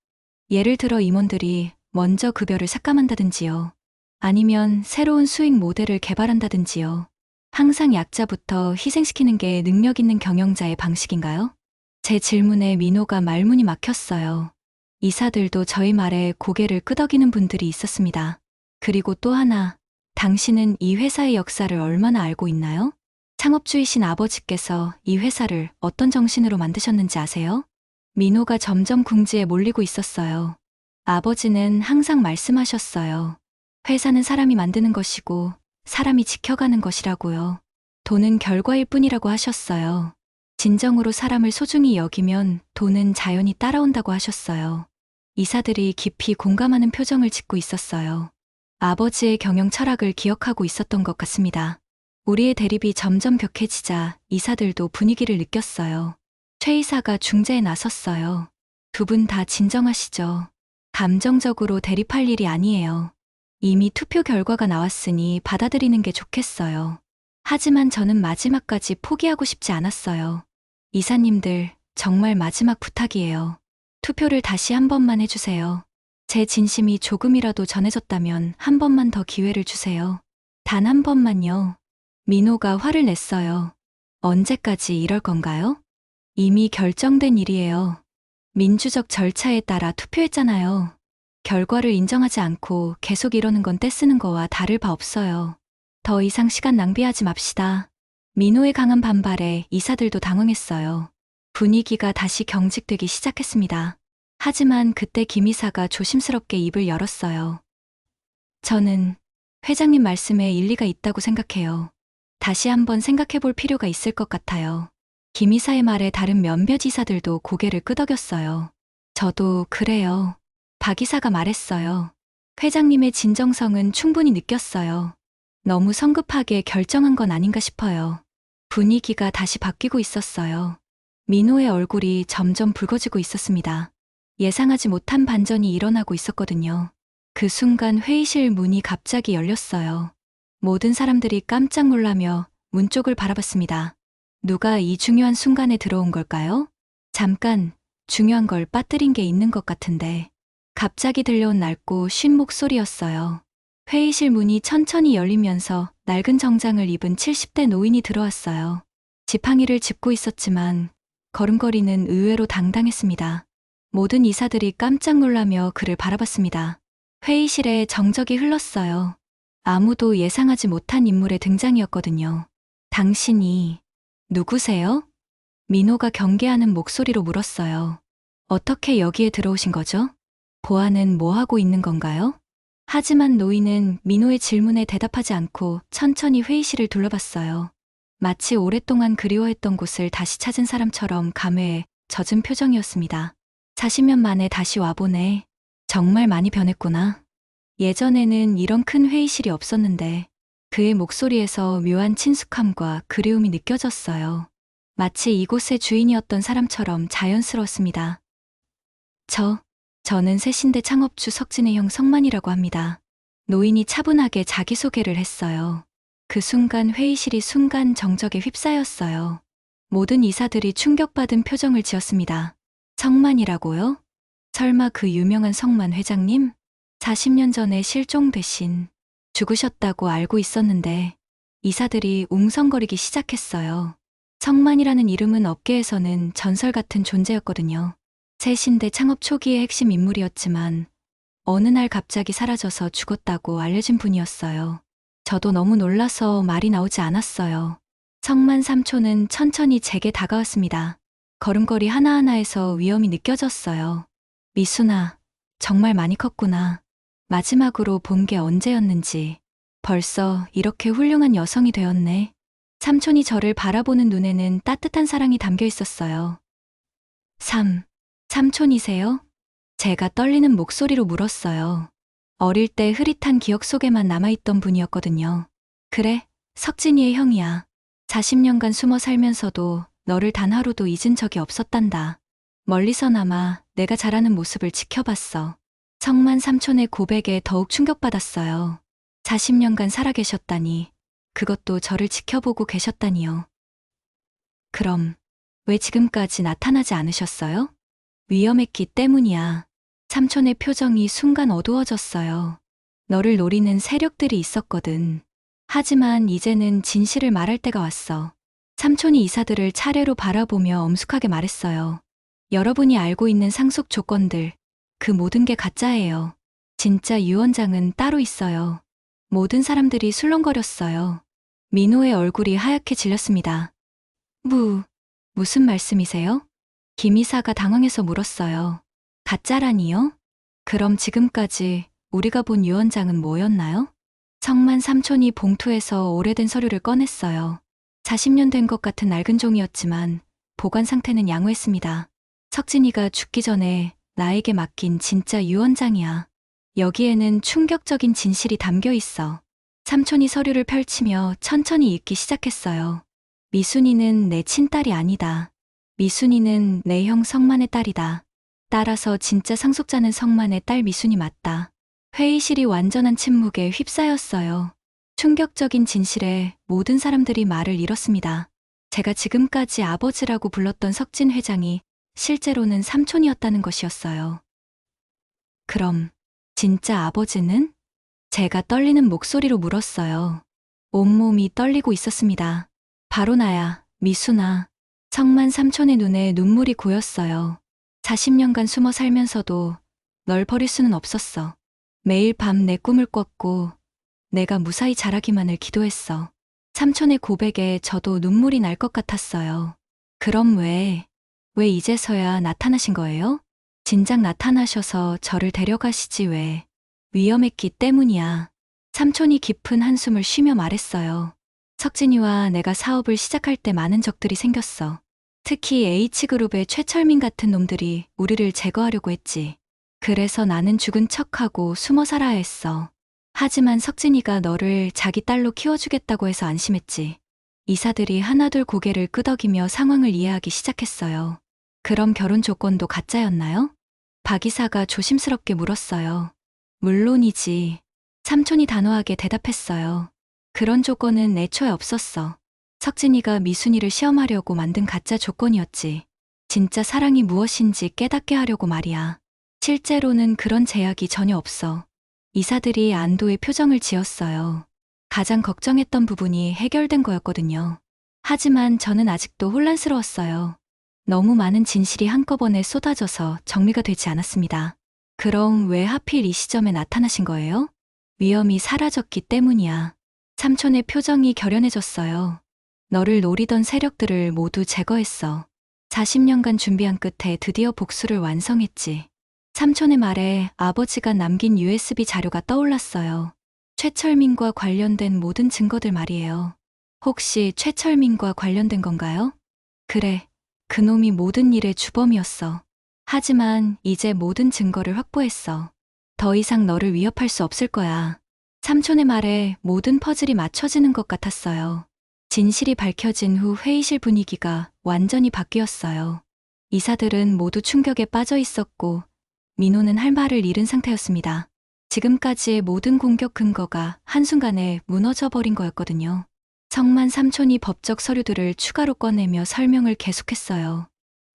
예를 들어 임원들이 먼저 급여를 삭감한다든지요. 아니면 새로운 수익 모델을 개발한다든지요. 항상 약자부터 희생시키는 게 능력 있는 경영자의 방식인가요? 제 질문에 민호가 말문이 막혔어요. 이사들도 저희 말에 고개를 끄덕이는 분들이 있었습니다. 그리고 또 하나, 당신은 이 회사의 역사를 얼마나 알고 있나요? 창업주이신 아버지께서 이 회사를 어떤 정신으로 만드셨는지 아세요? 민호가 점점 궁지에 몰리고 있었어요. 아버지는 항상 말씀하셨어요. 회사는 사람이 만드는 것이고 사람이 지켜가는 것이라고요. 돈은 결과일 뿐이라고 하셨어요. 진정으로 사람을 소중히 여기면 돈은 자연히 따라온다고 하셨어요. 이사들이 깊이 공감하는 표정을 짓고 있었어요. 아버지의 경영 철학을 기억하고 있었던 것 같습니다. 우리의 대립이 점점 격해지자 이사들도 분위기를 느꼈어요. 최 이사가 중재에 나섰어요. 두 분 다 진정하시죠. 감정적으로 대립할 일이 아니에요. 이미 투표 결과가 나왔으니 받아들이는 게 좋겠어요. 하지만 저는 마지막까지 포기하고 싶지 않았어요. 이사님들, 정말 마지막 부탁이에요. 투표를 다시 한 번만 해주세요. 제 진심이 조금이라도 전해졌다면 한 번만 더 기회를 주세요. 단 한 번만요. 민호가 화를 냈어요. 언제까지 이럴 건가요? 이미 결정된 일이에요. 민주적 절차에 따라 투표했잖아요. 결과를 인정하지 않고 계속 이러는 건 떼쓰는 거와 다를 바 없어요. 더 이상 시간 낭비하지 맙시다. 민호의 강한 반발에 이사들도 당황했어요. 분위기가 다시 경직되기 시작했습니다. 하지만 그때 김 이사가 조심스럽게 입을 열었어요. 저는 회장님 말씀에 일리가 있다고 생각해요. 다시 한번 생각해 볼 필요가 있을 것 같아요. 김 이사의 말에 다른 몇몇 이사들도 고개를 끄덕였어요. 저도 그래요. 박 이사가 말했어요. 회장님의 진정성은 충분히 느꼈어요. 너무 성급하게 결정한 건 아닌가 싶어요. 분위기가 다시 바뀌고 있었어요. 민호의 얼굴이 점점 붉어지고 있었습니다. 예상하지 못한 반전이 일어나고 있었거든요. 그 순간 회의실 문이 갑자기 열렸어요. 모든 사람들이 깜짝 놀라며 문 쪽을 바라봤습니다. 누가 이 중요한 순간에 들어온 걸까요? 잠깐, 중요한 걸 빠뜨린 게 있는 것 같은데. 갑자기 들려온 낡고 쉰 목소리였어요. 회의실 문이 천천히 열리면서 낡은 정장을 입은 70대 노인이 들어왔어요. 지팡이를 짚고 있었지만 걸음걸이는 의외로 당당했습니다. 모든 이사들이 깜짝 놀라며 그를 바라봤습니다. 회의실에 정적이 흘렀어요. 아무도 예상하지 못한 인물의 등장이었거든요. 당신이 누구세요? 민호가 경계하는 목소리로 물었어요. 어떻게 여기에 들어오신 거죠? 보아는 뭐 하고 있는 건가요? 하지만 노인은 민호의 질문에 대답하지 않고 천천히 회의실을 둘러봤어요. 마치 오랫동안 그리워했던 곳을 다시 찾은 사람처럼 감회에 젖은 표정이었습니다. 40년 만에 다시 와보네. 정말 많이 변했구나. 예전에는 이런 큰 회의실이 없었는데 그의 목소리에서 묘한 친숙함과 그리움이 느껴졌어요. 마치 이곳의 주인이었던 사람처럼 자연스러웠습니다. 저는 새신대 창업주 석진의 형 성만이라고 합니다. 노인이 차분하게 자기소개를 했어요. 그 순간 회의실이 순간 정적에 휩싸였어요. 모든 이사들이 충격받은 표정을 지었습니다. 성만이라고요? 설마 그 유명한 성만 회장님? 40년 전에 실종되신, 죽으셨다고 알고 있었는데 이사들이 웅성거리기 시작했어요. 성만이라는 이름은 업계에서는 전설 같은 존재였거든요. 새신대 창업 초기의 핵심 인물이었지만 어느 날 갑자기 사라져서 죽었다고 알려진 분이었어요. 저도 너무 놀라서 말이 나오지 않았어요. 성만 삼촌은 천천히 제게 다가왔습니다. 걸음걸이 하나하나에서 위험이 느껴졌어요. 미순아, 정말 많이 컸구나. 마지막으로 본 게 언제였는지. 벌써 이렇게 훌륭한 여성이 되었네. 삼촌이 저를 바라보는 눈에는 따뜻한 사랑이 담겨 있었어요. 삼촌이세요? 제가 떨리는 목소리로 물었어요. 어릴 때 흐릿한 기억 속에만 남아있던 분이었거든요. 그래, 석진이의 형이야. 40년간 숨어 살면서도 너를 단 하루도 잊은 적이 없었단다. 멀리서나마 내가 자라는 모습을 지켜봤어. 성만 삼촌의 고백에 더욱 충격받았어요. 40년간 살아계셨다니, 그것도 저를 지켜보고 계셨다니요. 그럼 왜 지금까지 나타나지 않으셨어요? 위험했기 때문이야. 삼촌의 표정이 순간 어두워졌어요. 너를 노리는 세력들이 있었거든. 하지만 이제는 진실을 말할 때가 왔어. 삼촌이 이사들을 차례로 바라보며 엄숙하게 말했어요. 여러분이 알고 있는 상속 조건들, 그 모든 게 가짜예요. 진짜 유언장은 따로 있어요. 모든 사람들이 술렁거렸어요. 민호의 얼굴이 하얗게 질렸습니다. 무슨 말씀이세요? 김 이사가 당황해서 물었어요. 가짜라니요? 그럼 지금까지 우리가 본 유언장은 뭐였나요? 성만 삼촌이 봉투에서 오래된 서류를 꺼냈어요. 40년 된 것 같은 낡은 종이었지만 보관 상태는 양호했습니다. 석진이가 죽기 전에 나에게 맡긴 진짜 유언장이야. 여기에는 충격적인 진실이 담겨 있어. 삼촌이 서류를 펼치며 천천히 읽기 시작했어요. 미순이는 내 친딸이 아니다. 미순이는 내 형 성만의 딸이다. 따라서 진짜 상속자는 성만의 딸 미순이 맞다. 회의실이 완전한 침묵에 휩싸였어요. 충격적인 진실에 모든 사람들이 말을 잃었습니다. 제가 지금까지 아버지라고 불렀던 석진 회장이 실제로는 삼촌이었다는 것이었어요. 그럼 진짜 아버지는? 제가 떨리는 목소리로 물었어요. 온몸이 떨리고 있었습니다. 바로 나야, 미순아. 성만 삼촌의 눈에 눈물이 고였어요. 40년간 숨어 살면서도 널 버릴 수는 없었어. 매일 밤 내 꿈을 꿨고 내가 무사히 자라기만을 기도했어. 삼촌의 고백에 저도 눈물이 날 것 같았어요. 그럼 왜 이제서야 나타나신 거예요? 진작 나타나셔서 저를 데려가시지 왜. 위험했기 때문이야. 삼촌이 깊은 한숨을 쉬며 말했어요. 석진이와 내가 사업을 시작할 때 많은 적들이 생겼어. 특히 H그룹의 최철민 같은 놈들이 우리를 제거하려고 했지. 그래서 나는 죽은 척하고 숨어 살아야 했어. 하지만 석진이가 너를 자기 딸로 키워주겠다고 해서 안심했지. 이사들이 하나둘 고개를 끄덕이며 상황을 이해하기 시작했어요. 그럼 결혼 조건도 가짜였나요? 박 이사가 조심스럽게 물었어요. 물론이지. 삼촌이 단호하게 대답했어요. 그런 조건은 애초에 없었어. 석진이가 미순이를 시험하려고 만든 가짜 조건이었지. 진짜 사랑이 무엇인지 깨닫게 하려고 말이야. 실제로는 그런 제약이 전혀 없어. 이사들이 안도의 표정을 지었어요. 가장 걱정했던 부분이 해결된 거였거든요. 하지만 저는 아직도 혼란스러웠어요. 너무 많은 진실이 한꺼번에 쏟아져서 정리가 되지 않았습니다. 그럼 왜 하필 이 시점에 나타나신 거예요? 위험이 사라졌기 때문이야. 삼촌의 표정이 결연해졌어요. 너를 노리던 세력들을 모두 제거했어. 40년간 준비한 끝에 드디어 복수를 완성했지. 삼촌의 말에 아버지가 남긴 USB 자료가 떠올랐어요. 최철민과 관련된 모든 증거들 말이에요. 혹시 최철민과 관련된 건가요? 그래, 그놈이 모든 일의 주범이었어. 하지만 이제 모든 증거를 확보했어. 더 이상 너를 위협할 수 없을 거야. 삼촌의 말에 모든 퍼즐이 맞춰지는 것 같았어요. 진실이 밝혀진 후 회의실 분위기가 완전히 바뀌었어요. 이사들은 모두 충격에 빠져 있었고 민호는 할 말을 잃은 상태였습니다. 지금까지의 모든 공격 근거가 한순간에 무너져 버린 거였거든요. 성만 삼촌이 법적 서류들을 추가로 꺼내며 설명을 계속했어요.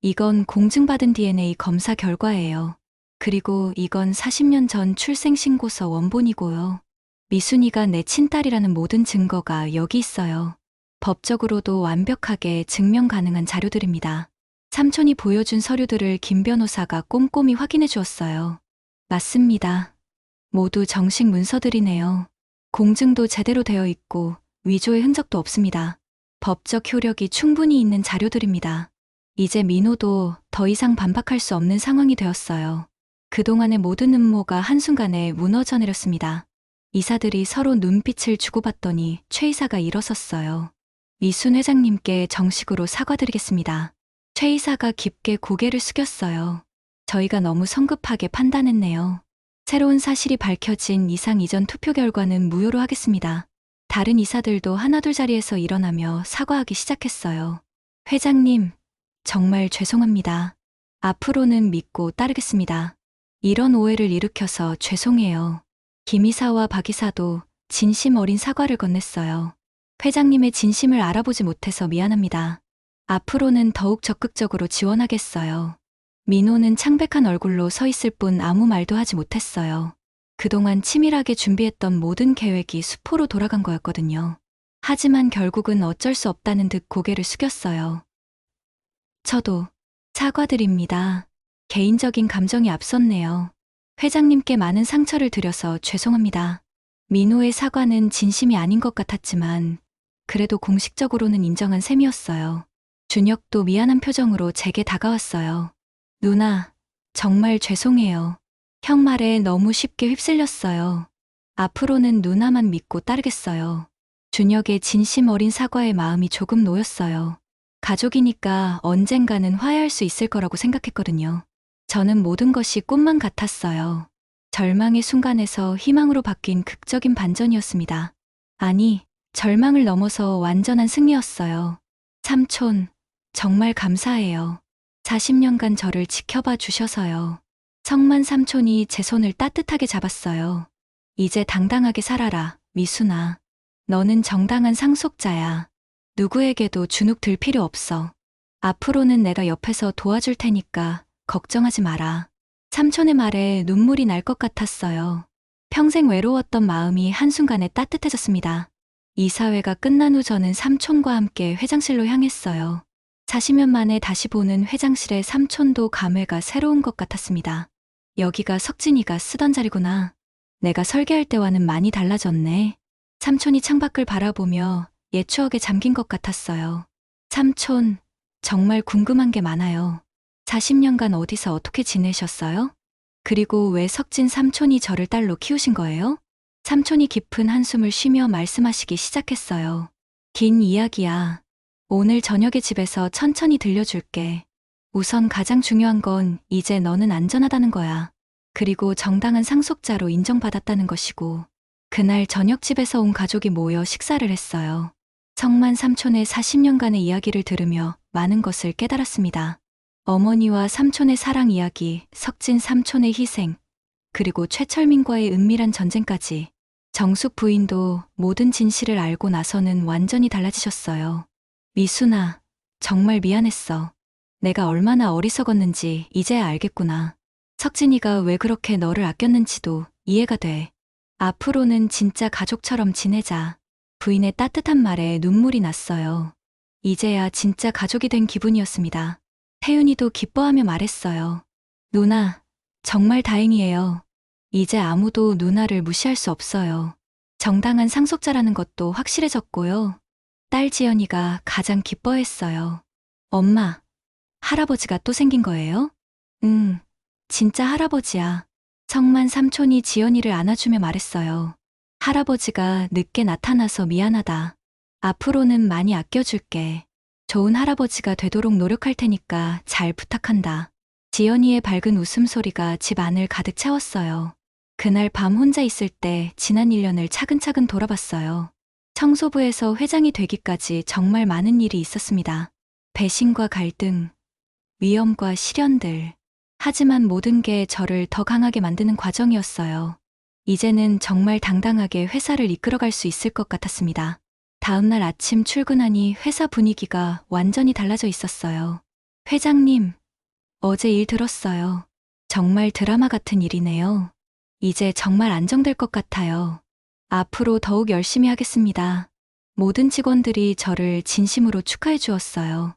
이건 공증받은 DNA 검사 결과예요. 그리고 이건 40년 전 출생신고서 원본이고요. 미순이가 내 친딸이라는 모든 증거가 여기 있어요. 법적으로도 완벽하게 증명 가능한 자료들입니다. 삼촌이 보여준 서류들을 김 변호사가 꼼꼼히 확인해 주었어요. 맞습니다. 모두 정식 문서들이네요. 공증도 제대로 되어 있고 위조의 흔적도 없습니다. 법적 효력이 충분히 있는 자료들입니다. 이제 민호도 더 이상 반박할 수 없는 상황이 되었어요. 그동안의 모든 음모가 한순간에 무너져 내렸습니다. 이사들이 서로 눈빛을 주고받더니 최 이사가 일어섰어요. 미순 회장님께 정식으로 사과드리겠습니다. 최 이사가 깊게 고개를 숙였어요. 저희가 너무 성급하게 판단했네요. 새로운 사실이 밝혀진 이상 이전 투표 결과는 무효로 하겠습니다. 다른 이사들도 하나둘 자리에서 일어나며 사과하기 시작했어요. 회장님, 정말 죄송합니다. 앞으로는 믿고 따르겠습니다. 이런 오해를 일으켜서 죄송해요. 김 이사와 박 이사도 진심 어린 사과를 건넸어요. 회장님의 진심을 알아보지 못해서 미안합니다. 앞으로는 더욱 적극적으로 지원하겠어요. 민호는 창백한 얼굴로 서 있을 뿐 아무 말도 하지 못했어요. 그동안 치밀하게 준비했던 모든 계획이 수포로 돌아간 거였거든요. 하지만 결국은 어쩔 수 없다는 듯 고개를 숙였어요. 저도 사과드립니다. 개인적인 감정이 앞섰네요. 회장님께 많은 상처를 드려서 죄송합니다. 민호의 사과는 진심이 아닌 것 같았지만 그래도 공식적으로는 인정한 셈이었어요. 준혁도 미안한 표정으로 제게 다가왔어요. 누나, 정말 죄송해요. 형 말에 너무 쉽게 휩쓸렸어요. 앞으로는 누나만 믿고 따르겠어요. 준혁의 진심 어린 사과에 마음이 조금 놓였어요. 가족이니까 언젠가는 화해할 수 있을 거라고 생각했거든요. 저는 모든 것이 꿈만 같았어요. 절망의 순간에서 희망으로 바뀐 극적인 반전이었습니다. 아니, 절망을 넘어서 완전한 승리였어요. 삼촌, 정말 감사해요. 40년간 저를 지켜봐 주셔서요. 성만 삼촌이 제 손을 따뜻하게 잡았어요. 이제 당당하게 살아라, 미순아. 너는 정당한 상속자야. 누구에게도 주눅 들 필요 없어. 앞으로는 내가 옆에서 도와줄 테니까 걱정하지 마라. 삼촌의 말에 눈물이 날 것 같았어요. 평생 외로웠던 마음이 한순간에 따뜻해졌습니다. 이사회가 끝난 후 저는 삼촌과 함께 회장실로 향했어요. 40년 만에 다시 보는 회장실에 삼촌도 감회가 새로운 것 같았습니다. 여기가 석진이가 쓰던 자리구나. 내가 설계할 때와는 많이 달라졌네. 삼촌이 창밖을 바라보며 옛 추억에 잠긴 것 같았어요. 삼촌, 정말 궁금한 게 많아요. 40년간 어디서 어떻게 지내셨어요? 그리고 왜 석진 삼촌이 저를 딸로 키우신 거예요? 삼촌이 깊은 한숨을 쉬며 말씀하시기 시작했어요. 긴 이야기야. 오늘 저녁에 집에서 천천히 들려줄게. 우선 가장 중요한 건 이제 너는 안전하다는 거야. 그리고 정당한 상속자로 인정받았다는 것이고. 그날 저녁 집에서 온 가족이 모여 식사를 했어요. 성만 삼촌의 40년간의 이야기를 들으며 많은 것을 깨달았습니다. 어머니와 삼촌의 사랑 이야기, 석진 삼촌의 희생, 그리고 최철민과의 은밀한 전쟁까지. 정숙 부인도 모든 진실을 알고 나서는 완전히 달라지셨어요. 미순아, 정말 미안했어. 내가 얼마나 어리석었는지 이제야 알겠구나. 석진이가 왜 그렇게 너를 아꼈는지도 이해가 돼. 앞으로는 진짜 가족처럼 지내자. 부인의 따뜻한 말에 눈물이 났어요. 이제야 진짜 가족이 된 기분이었습니다. 태윤이도 기뻐하며 말했어요. 누나, 정말 다행이에요. 이제 아무도 누나를 무시할 수 없어요. 정당한 상속자라는 것도 확실해졌고요. 딸 지연이가 가장 기뻐했어요. 엄마, 할아버지가 또 생긴 거예요? 응, 진짜 할아버지야. 성만 삼촌이 지연이를 안아주며 말했어요. 할아버지가 늦게 나타나서 미안하다. 앞으로는 많이 아껴줄게. 좋은 할아버지가 되도록 노력할 테니까 잘 부탁한다. 지연이의 밝은 웃음소리가 집 안을 가득 채웠어요. 그날 밤 혼자 있을 때 지난 1년을 차근차근 돌아봤어요. 청소부에서 회장이 되기까지 정말 많은 일이 있었습니다. 배신과 갈등, 위험과 시련들. 하지만 모든 게 저를 더 강하게 만드는 과정이었어요. 이제는 정말 당당하게 회사를 이끌어갈 수 있을 것 같았습니다. 다음날 아침 출근하니 회사 분위기가 완전히 달라져 있었어요. 회장님, 어제 일 들었어요. 정말 드라마 같은 일이네요. 이제 정말 안정될 것 같아요. 앞으로 더욱 열심히 하겠습니다. 모든 직원들이 저를 진심으로 축하해 주었어요.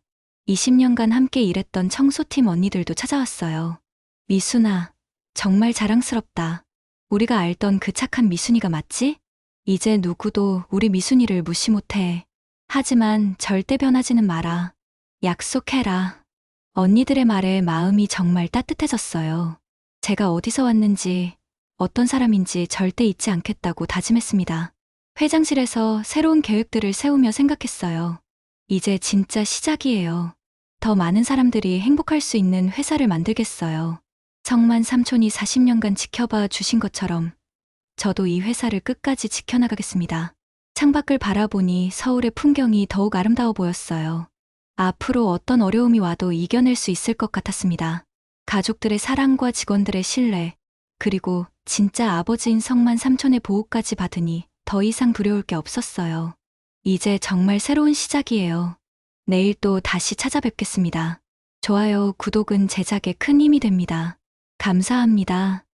20년간 함께 일했던 청소팀 언니들도 찾아왔어요. 미순아, 정말 자랑스럽다. 우리가 알던 그 착한 미순이가 맞지? 이제 누구도 우리 미순이를 무시 못해. 하지만 절대 변하지는 마라. 약속해라. 언니들의 말에 마음이 정말 따뜻해졌어요. 제가 어디서 왔는지, 어떤 사람인지 절대 잊지 않겠다고 다짐했습니다. 회장실에서 새로운 계획들을 세우며 생각했어요. 이제 진짜 시작이에요. 더 많은 사람들이 행복할 수 있는 회사를 만들겠어요. 성만 삼촌이 40년간 지켜봐 주신 것처럼 저도 이 회사를 끝까지 지켜나가겠습니다. 창밖을 바라보니 서울의 풍경이 더욱 아름다워 보였어요. 앞으로 어떤 어려움이 와도 이겨낼 수 있을 것 같았습니다. 가족들의 사랑과 직원들의 신뢰, 그리고 진짜 아버지인 성만 삼촌의 보호까지 받으니 더 이상 두려울 게 없었어요. 이제 정말 새로운 시작이에요. 내일 또 다시 찾아뵙겠습니다. 좋아요, 구독은 제작에 큰 힘이 됩니다. 감사합니다.